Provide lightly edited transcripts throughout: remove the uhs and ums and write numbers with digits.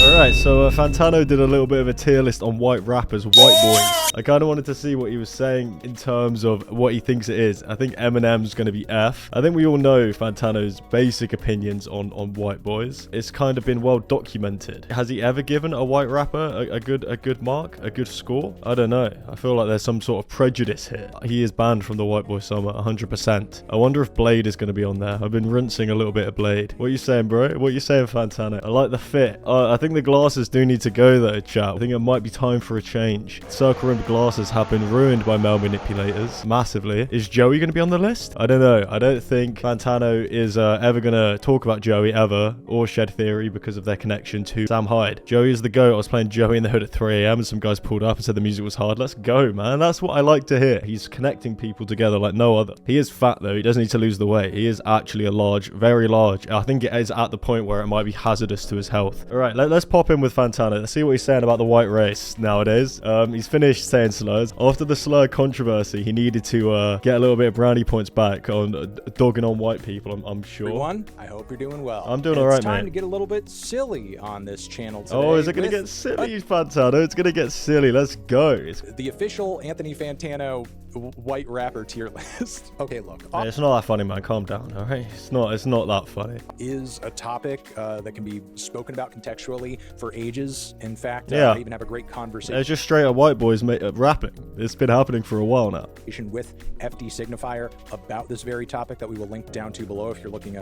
Alright, so Fantano did a little bit of a tier list on white rappers, white boys. I kind of wanted to see what he was saying in terms of what he thinks it is. I think Eminem's going to be F. I think we all know Fantano's basic opinions on white boys. It's kind of been well documented. Has he ever given a white rapper a good mark, a good score? I don't know. I feel like there's some sort of prejudice here. He is banned from the White Boy Summer 100%. I wonder if Blade is going to be on there. I've been rinsing a little bit of Blade. What are you saying, bro? What are you saying, Fantano? I like the fit. I think the glasses do need to go though, chat. I think it might be time for a change. Circle rimmed glasses have been ruined by male manipulators massively. Is Joey going to be on the list? I don't know. I don't think Fantano is ever going to talk about Joey ever, or Shed Theory, because of their connection to Sam Hyde. Joey is the GOAT. I was playing Joey in the Hood at 3 a.m. and some guys pulled up and said the music was hard. Let's go, man. That's what I like to hear. He's connecting people together like no other. He is fat though. He doesn't need to lose the weight. He is actually a large, very large. I think it is at the point where it might be hazardous to his health. All right, let's pop in with Fantano. Let's see what he's saying about the white race nowadays. He's finished saying slurs. After the slur controversy, he needed to get a little bit of brownie points back on dogging on white people, I'm sure. Everyone, I hope you're doing well. I'm doing all right, It's time mate. to get a little bit silly on this channel today. Oh, is it going to get silly, Fantano? It's going to get silly. Let's go. The official Anthony Fantano white rapper tier list. Okay, look. Hey, it's not that funny, man. Calm down, all right? It's not that funny. Is a topic that can be spoken about contextually for ages. In fact, yeah. I even have a great conversation. It's just straight up white boys rapping. It's been happening for a while now. With FD Signifier about this very topic that we will link down to below if you're looking,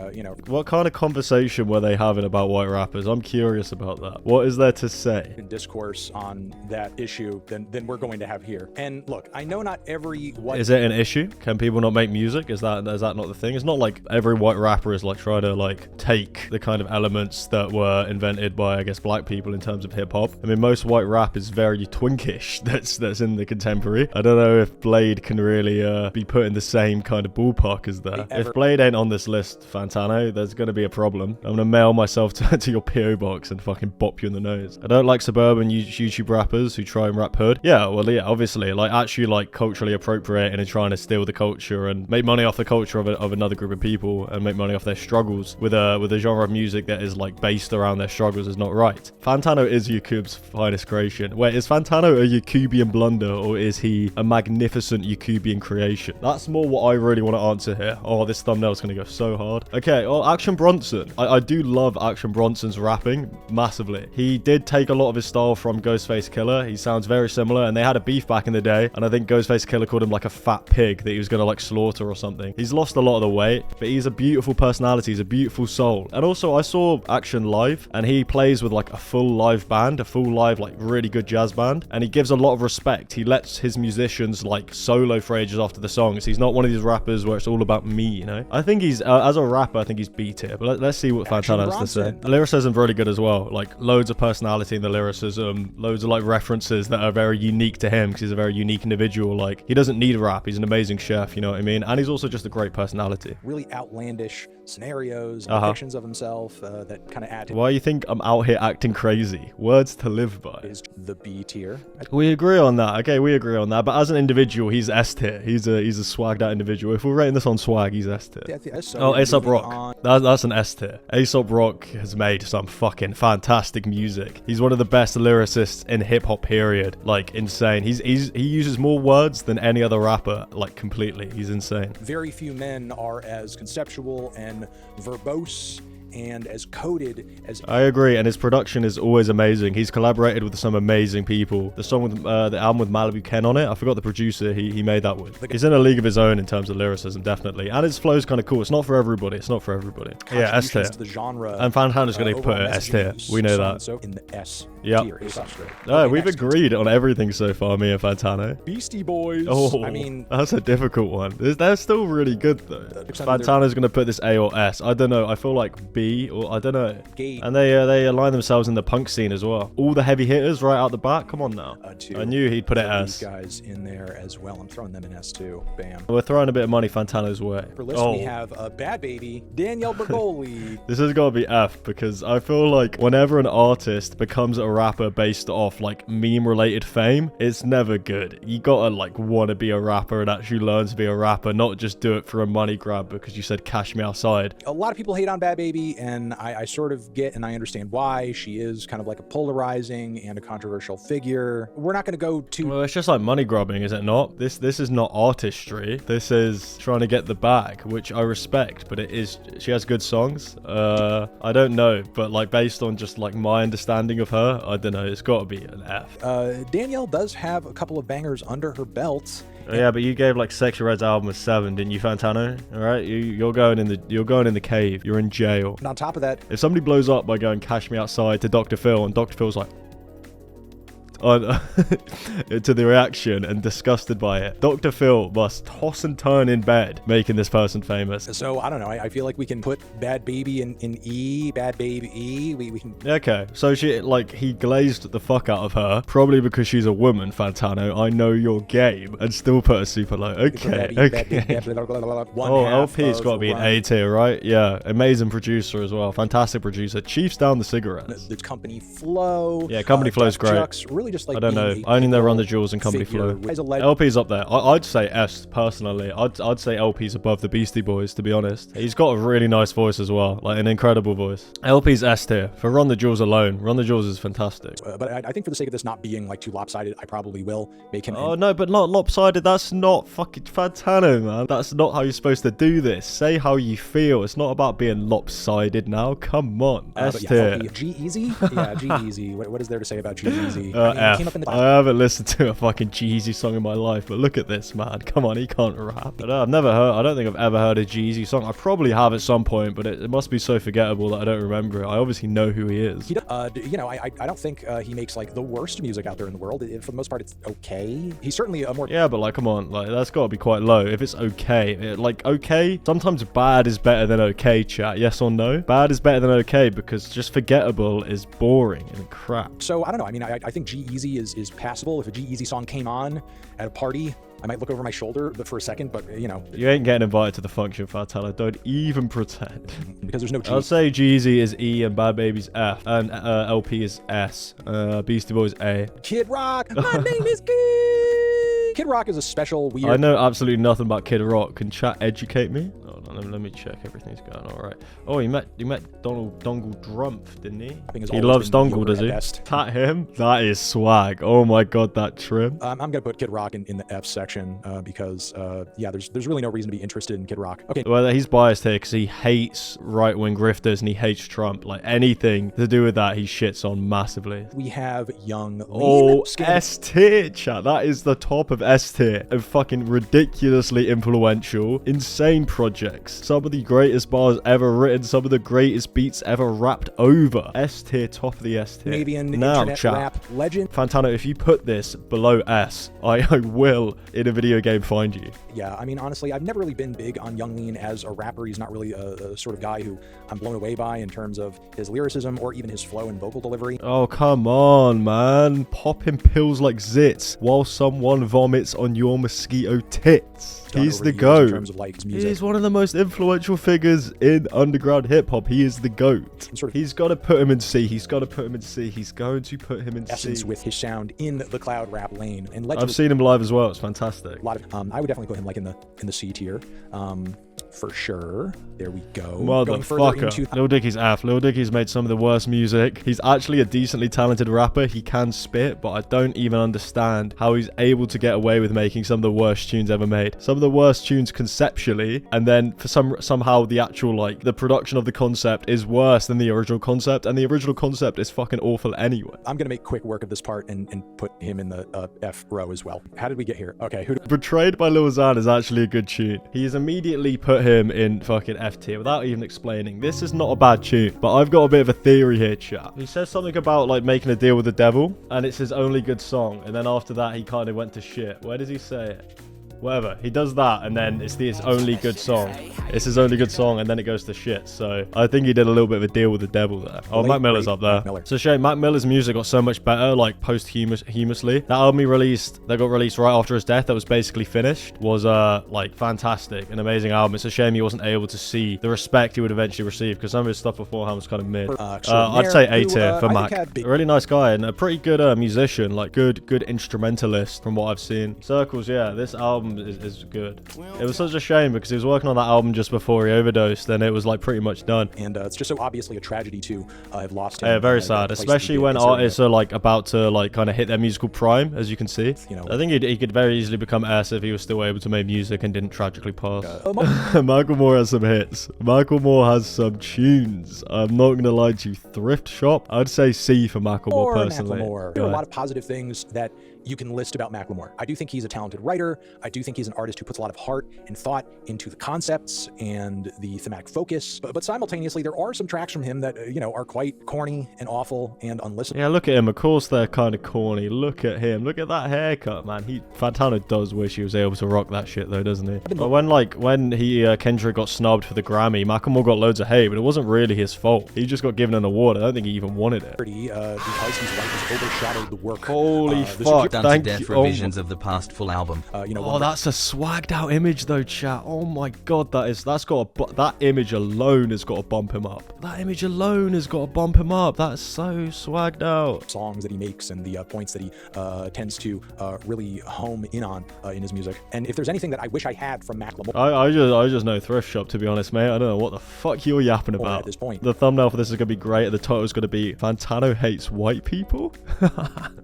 What kind of conversation were they having about white rappers? I'm curious about that. What is there to say? Discourse on that issue than we're going to have here. And look, I know not every white... Is it an issue? Can people not make music? Is that not the thing? It's not like every white rapper is like trying to like take the kind of elements that were invented by, I guess, black people in terms of hip hop. I mean, most white rap is very twinkish. That's in the contemporary. I don't know if Blade can really be put in the same kind of ballpark as that. If Blade ain't on this list, Fantano, there's gonna be a problem. I'm gonna mail myself to your PO box and fucking bop you in the nose. I don't like suburban YouTube rappers who try and rap hood. Yeah, well, yeah, obviously, like actually like culturally appropriating and trying to steal the culture and make money off the culture of another group of people and make money off their struggles with a genre of music that is like based around their struggles is not right. Fantano is Yakub's finest creation. Wait, is Fantano a Yakubian blunder or is he a magnificent Yakubian creation? That's more what I really want to answer here. Oh, this thumbnail's gonna go so hard. Okay, Action Bronson. I do love Action Bronson's rapping massively. He did take a lot of his style from Ghostface Killer. He sounds very similar and they had a beef back in the day and I think Ghostface Killer called him like a fat pig that he was gonna like slaughter or something. He's lost a lot of the weight, but he's a beautiful personality. He's a beautiful soul. And also I saw Action live and he plays with like a full live band, a full live like really good jazz band, and he gives a lot of respect. He lets his musicians like solo for ages after the songs. He's not one of these rappers where it's all about me, you know. I think he's as a rapper I think he's B tier, but let's see what Fantano has to say. The lyricism really good as well, like loads of personality in the lyricism, loads of like references that are very unique to him because he's a very unique individual. Like he doesn't need rap, he's an amazing chef, you know what I mean? And he's also just a great personality. Really outlandish scenarios and depictions of himself that kind of add to... Why you think I'm out here acting crazy? Words to live by. Is the B tier. We agree on that. Okay, we agree on that. But as an individual, he's S tier. He's a swagged out individual. If we're rating this on swag, he's S tier. Aesop Rock. That's an S tier. Aesop Rock has made some fucking fantastic music. He's one of the best lyricists in hip hop period. Like insane. He uses more words than any other rapper. Like completely. He's insane. Very few men are as conceptual and verbose and as coded as... I agree, and his production is always amazing. He's collaborated with some amazing people. The song with the album with Malibu Ken on it, I forgot the producer he made that with. He's in a league of his own in terms of lyricism, definitely, and his flow's kind of cool. It's not for everybody. Yeah, S tier. The genre, and Fantano's going to put it S tier. We know that. So in the S tier. Oh, we've agreed on everything so far, me and Fantano. Beastie Boys. Oh, I mean, that's a difficult one. They're still really good though. Fantano's going to put this A or S. I don't know. I feel like B, or I don't know. And they align themselves in the punk scene as well. All the heavy hitters right out the back. Come on now. I knew he'd put it S. Guys in there as well. I'm throwing them in S too. Bam. We're throwing a bit of money Fantano's way. For list, we have Bad Baby, Danielle Bergoli. This has got to be F because I feel like whenever an artist becomes a rapper based off like meme related fame, it's never good. You gotta like want to be a rapper and actually learn to be a rapper, not just do it for a money grab because you said cash me outside. A lot of people hate on Bad Baby. story, and I sort of get and I understand why. She is kind of like a polarizing and a controversial figure. We're not going to go too... Well, it's just like money grubbing, is it not? This is not artistry. This is trying to get the bag, which I respect, but it is... She has good songs. I don't know, but like based on just like my understanding of her, I don't know, it's got to be an F. Danielle does have a couple of bangers under her belt. Yeah, but you gave like Sexy Red's album a 7, didn't you, Fantano? All right, you're going in the cave. You're in jail. And on top of that, if somebody blows up by going "Cash Me Outside" to Dr. Phil, and Dr. Phil's like to the reaction and disgusted by it, Dr. Phil must toss and turn in bed, making this person famous. So I don't know. I feel like we can put Bad Baby in E, Bad Baby E. We can. Okay, so he glazed the fuck out of her, probably because she's a woman. Fantano, I know your game, and still put her super low. Okay. Oh, LP's got to be an A tier, right? Yeah, amazing producer as well, fantastic producer. Chiefs down the cigarettes. The Company Flow. Yeah, Company Flow's great. Really just like I don't know. I only know Run the Jewels and Company Flow. LP's up there. I'd say S personally. I'd say LP's above the Beastie Boys, to be honest. He's got a really nice voice as well, like an incredible voice. LP's S tier for Run the Jewels alone. Run the Jewels is fantastic. But I think for the sake of this not being like too lopsided, I probably will make him. Oh no, but not lopsided. That's not fucking Fantano, man. That's not how you're supposed to do this. Say how you feel. It's not about being lopsided now. Come on. S tier. G-Eazy? Yeah, G-Eazy. What is there to say about G-Eazy? F. I haven't listened to a fucking G-Eazy song in my life, but look at this, man. Come on, he can't rap. But I don't think I've ever heard a G-Eazy song. I probably have at some point, but it must be so forgettable that I don't remember it. I obviously know who he is. I don't think he makes like the worst music out there in the world. For the most part, it's okay. He's certainly a more... Yeah, but like, come on, like that's got to be quite low. If it's okay, okay, sometimes bad is better than okay, chat. Yes or no? Bad is better than okay because just forgettable is boring and crap. So I don't know. I mean, I think G-Eazy is passable. If a G-Eazy song came on at a party, I might look over my shoulder for a second, but you know. You ain't getting invited to the function, Fatala. Don't even pretend. Because there's no G. I'll say G-Eazy is E and Bad Baby's F and LP is S. Beastie Boys A. Kid Rock, my name is Kid. Kid Rock is a special weird... I know absolutely nothing about Kid Rock. Can chat educate me? Hold on, let me check. Everything's going all right. Oh, he met Dongle Drumpf, didn't he? He loves Dongle, does he? Tat him? That is swag. Oh my god, that trim. I'm gonna put Kid Rock in the F section because yeah, there's really no reason to be interested in Kid Rock. Okay. Well, he's biased here because he hates right-wing grifters and he hates Trump. Like anything to do with that, he shits on massively. We have Young Lean. S tier, chat. That is the top of S tier of fucking ridiculously influential, insane projects. Some of the greatest bars ever written, some of the greatest beats ever rapped over. S tier, top of the S tier. Canadian now, internet chat. rap legend. Fantano, if you put this below S, I will in a video game find you. Yeah, I mean, honestly, I've never really been big on Young Lean as a rapper. He's not really a sort of guy who I'm blown away by in terms of his lyricism or even his flow and vocal delivery. Oh, come on, man. Popping pills like zits while someone vomits on your mosquito tits. He's the GOAT. In terms of, like, his music. He's one of the most influential figures in underground hip-hop. He is the GOAT. He's got to put him in C. He's got to put him in C. He's going to put him in essence C. With his sound in the cloud rap lane. And I've seen him live as well. It's fantastic. A lot of, I would definitely put him like in the C tier. For sure. There we go. Motherfucker. Lil Dicky's F. Lil Dicky's made some of the worst music. He's actually a decently talented rapper. He can spit, but I don't even understand how he's able to get away with making some of the worst tunes ever made. Some of the worst tunes conceptually, and then for somehow the actual, like, the production of the concept is worse than the original concept, and the original concept is fucking awful anyway. I'm gonna make quick work of this part and put him in the F row as well. How did we get here? Okay. Betrayed by Lil Xan is actually a good tune. He's immediately put him in fucking F tier without even explaining. This is not a bad tune, but I've got a bit of a theory here, chat. He says something about like making a deal with the devil, and it's his only good song, and then after that he kind of went to shit. Where does he say it? Whatever. He does that, and then it's his only good song. It's his only good song, and then it goes to shit. So I think he did a little bit of a deal with the devil there. Oh, Mac Miller's up there. It's a shame. Mac Miller's music got so much better, like posthumously. That album he released, that got released right after his death, that was basically finished, was like fantastic, an amazing album. It's a shame he wasn't able to see the respect he would eventually receive, because some of his stuff beforehand was kind of mid. I'd say A tier for Mac. A really nice guy and a pretty good musician, like good instrumentalist from what I've seen. Circles, yeah, this album album is good. It was such a shame because he was working on that album just before he overdosed, and it was like pretty much done. And it's just so obviously a tragedy to have lost him. Yeah, very sad, especially when artists are like about to like kind of hit their musical prime, as you can see. You know, I think he could very easily become Aesop if he was still able to make music and didn't tragically pass. Macklemore has some hits. Macklemore has some tunes. I'm not gonna lie to you. Thrift Shop, I'd say C for Macklemore personally. There are a lot of positive things that you can list about Macklemore. I do think he's a talented writer. I do think he's an artist who puts a lot of heart and thought into the concepts and the thematic focus. But simultaneously, there are some tracks from him that, you know, are quite corny and awful and unlistenable. Yeah, look at him. Of course they're kind of corny. Look at him. Look at that haircut, man. Fantano does wish he was able to rock that shit though, doesn't he? But when Kendrick got snubbed for the Grammy, Macklemore got loads of hate, but it wasn't really his fault. He just got given an award. I don't think he even wanted it. Because he's white has overshadowed the work. Holy fuck. Done to death revisions of the past full album. That's a swagged out image though, chat. Oh my god, that image alone has got to bump him up. That image alone has got to bump him up. That's so swagged out. Songs that he makes and the points that he tends to really home in on in his music. And if there's anything that I wish I had from Macklemore, I just know Thrift Shop, to be honest, mate. I don't know what the fuck you're yapping about at this point. The thumbnail for this is gonna be great. The title is gonna be Fantano hates white people.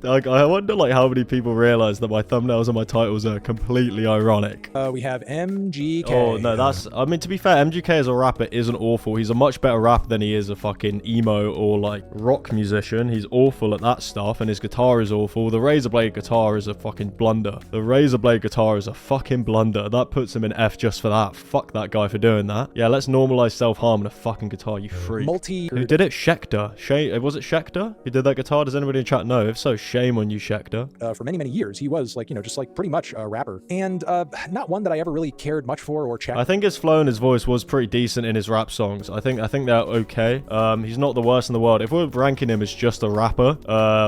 Like, I wonder like how many people realize that my thumbnails and my titles are completely ironic. We have MGK. Oh no, I mean, to be fair, MGK as a rapper isn't awful. He's a much better rapper than he is a fucking emo or like rock musician. He's awful at that stuff, and his guitar is awful. The razor blade guitar is a fucking blunder. The razor blade guitar is a fucking blunder. That puts him in F just for that. Fuck that guy for doing that. Yeah, let's normalize self-harm in a fucking guitar, you freak. Who did it? Schecter. Was it Schecter who did that guitar? Does anybody in chat know? If so, shame on you, Schecter. For many years, he was like, you know, just like pretty much a rapper, and not one that I ever really cared much for or checked. I think his flow and his voice was pretty decent in his rap songs. I think they're okay. He's not the worst in the world. If we're ranking him as just a rapper,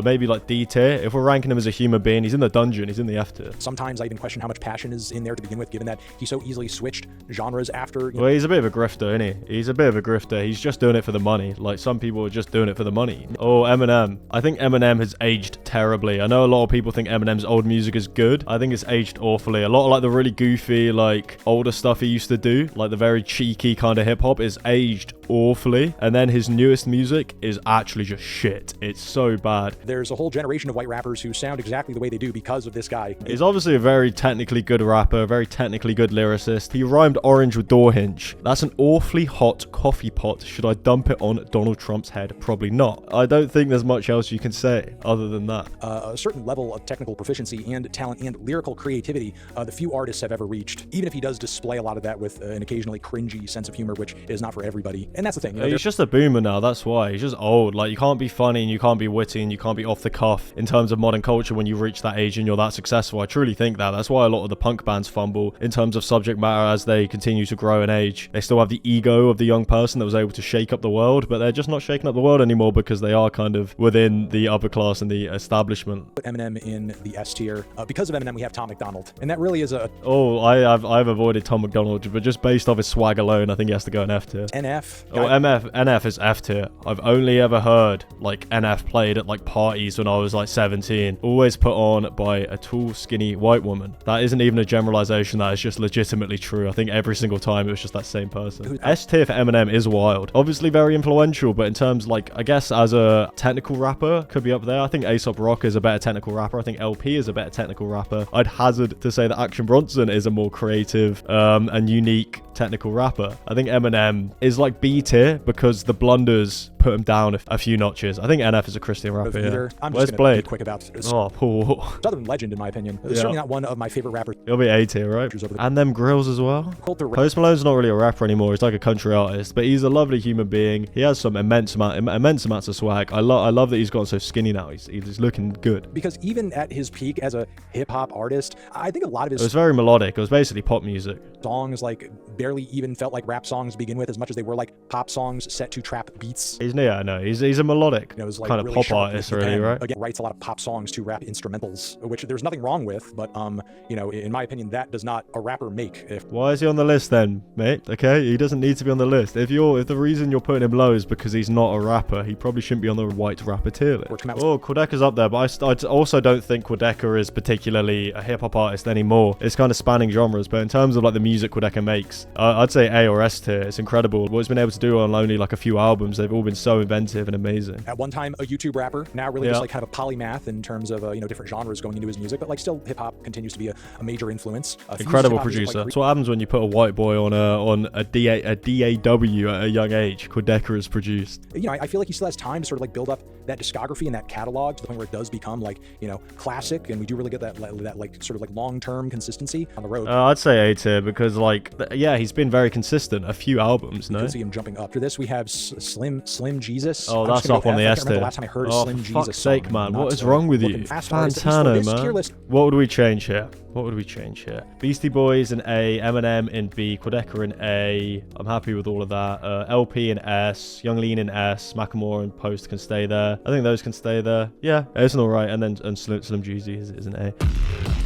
maybe like D tier. If we're ranking him as a human being, he's in the dungeon. He's in the F tier. Sometimes I even question how much passion is in there to begin with, given that he so easily switched genres after. Well, he's a bit of a grifter, isn't he? He's a bit of a grifter. He's just doing it for the money. Like, some people are just doing it for the money. Oh, Eminem. I think Eminem has aged terribly. I know a lot of people think Eminem's old music is good. I think it's aged awfully. A lot of like the really goofy, like older stuff he used to do, like the very cheeky kind of hip hop, is aged awfully. And then his newest music is actually just shit. It's so bad. There's a whole generation of white rappers who sound exactly the way they do because of this guy. He's obviously a very technically good rapper, a very technically good lyricist. He rhymed orange with door hinge. That's an awfully hot coffee pot. Should I dump it on Donald Trump's head? Probably not. I don't think there's much else you can say other than that. A certain level of technical proficiency and talent and lyrical creativity the few artists have ever reached, even if he does display a lot of that with an occasionally cringy sense of humor, which is not for everybody. And that's the thing. You know, he's just a boomer now, that's why. He's just old. Like, you can't be funny and you can't be witty and you can't be off the cuff in terms of modern culture when you reach that age and you're that successful. I truly think that. That's why a lot of the punk bands fumble in terms of subject matter as they continue to grow in age. They still have the ego of the young person that was able to shake up the world, but they're just not shaking up the world anymore because they are kind of within the upper class and the establishment. Put Eminem in the S tier. Because of Eminem, we have Tom McDonald, and that really is a... Oh, I've avoided Tom McDonald, but just based off his swag alone, I think he has to go in F tier. NF. Oh, NF is F tier. I've only ever heard like NF played at like parties when I was like 17. Always put on by a tall, skinny white woman. That isn't even a generalization. That is just legitimately true. I think every single time it was just that same person. S tier for Eminem is wild. Obviously very influential, but in terms like, I guess as a technical rapper, could be up there. I think Aesop Rock is a better technical rapper. I think LP is a better technical rapper. I'd hazard to say that Action Bronson is a more creative and unique technical rapper. I think Eminem is like B tier because the blunders put him down a few notches. I think NF is a Christian rapper. Yeah. I'm Where's just Blade? Be quick about this. Oh, Paul. Southern legend, in my opinion. It's certainly not one of my favorite rappers. He'll be A tier, right? And them grills as well. Post Malone's not really a rapper anymore. He's like a country artist, but he's a lovely human being. He has some immense amounts of swag. I love that he's gotten so skinny now. He's looking good. Because even at his peak as a hip hop artist, I think a lot of his... It was very melodic. It was basically pop music. Songs like barely even felt like rap songs to begin with, as much as they were like pop songs set to trap beats. He's yeah, no, he's a melodic You know, is like kind of really pop sharp artist, with the really, pen. right? Again, writes a lot of pop songs to rap instrumentals, which there's nothing wrong with, but you know, in my opinion, that does not a rapper make. Why is he on the list then, mate? Okay, he doesn't need to be on the list. If the reason you're putting him low is because he's not a rapper, he probably shouldn't be on the white rapper tier list. Oh, Quadeca's up there, but I also don't think Quadeca is particularly a hip hop artist anymore. It's kind of spanning genres, but in terms of like the music Quadeca makes, I'd say A or S tier. It's incredible what he's been able to do on only like a few albums. They've all been so inventive and amazing. At one time, a YouTube rapper, now really just like kind of a polymath in terms of you know, different genres going into his music, but like still hip hop continues to be a major influence. Incredible producer. That's what happens when you put a white boy on a DAW at a young age. Quadeca is produced. You know, I feel like he still has time to sort of like build up that discography and that catalog to the point where it does become like, you know, classic, and we do really get that like sort of like long-term consistency on the road. I'd say A tier because like, yeah, he's been very consistent. A few albums, no? You can see him jumping up. After this, we have Slim Jesus. Oh, that's up on the S tier. The last time I heard Slim Jesus. Oh, for fuck's sake, man. What is wrong with you? Fantano, man. What would we change here? What would we change here? Beastie Boys in A, Eminem in B, Quadeca in A. I'm happy with all of that. LP in S, Young Lean in S, Macklemore and Post can stay there. I think those can stay there. Yeah, it's an alright. And then Slim Jeezy is an A.